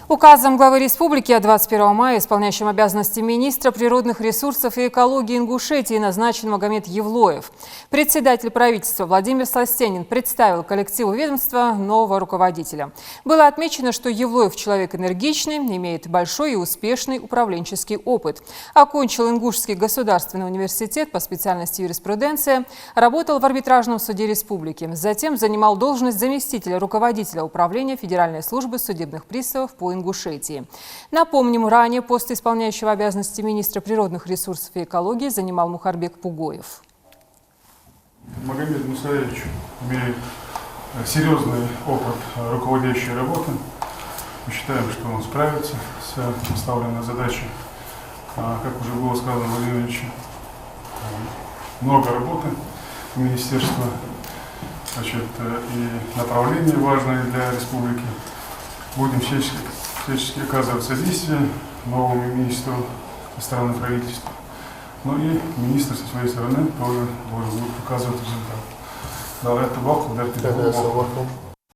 Указом главы республики от 21 мая исполняющим обязанности министра природных ресурсов и экологии Ингушетии назначен Магомед Евлоев. Председатель правительства Владимир Сластенин представил коллективу ведомства нового руководителя. Было отмечено, что Евлоев человек энергичный, имеет большой и успешный управленческий опыт. Окончил Ингушский государственный университет по специальности юриспруденция, работал в арбитражном суде республики. Затем занимал должность заместителя руководителя управления Федеральной службы судебных приставов по Ингушетии. Напомним, ранее пост исполняющего обязанности министра природных ресурсов и экологии занимал Мухарбек Пугоев. Магомед Мусаевич имеет серьезный опыт руководящей работы. Мы считаем, что он справится с поставленной задачей. Как уже было сказано Владимиром Ильичем, много работы в министерстве, и направления важные для республики. Будем всячески оказывать содействие новому министру со стороны правительства. Ну и министр со своей стороны тоже должен будет показывать результат. Да, это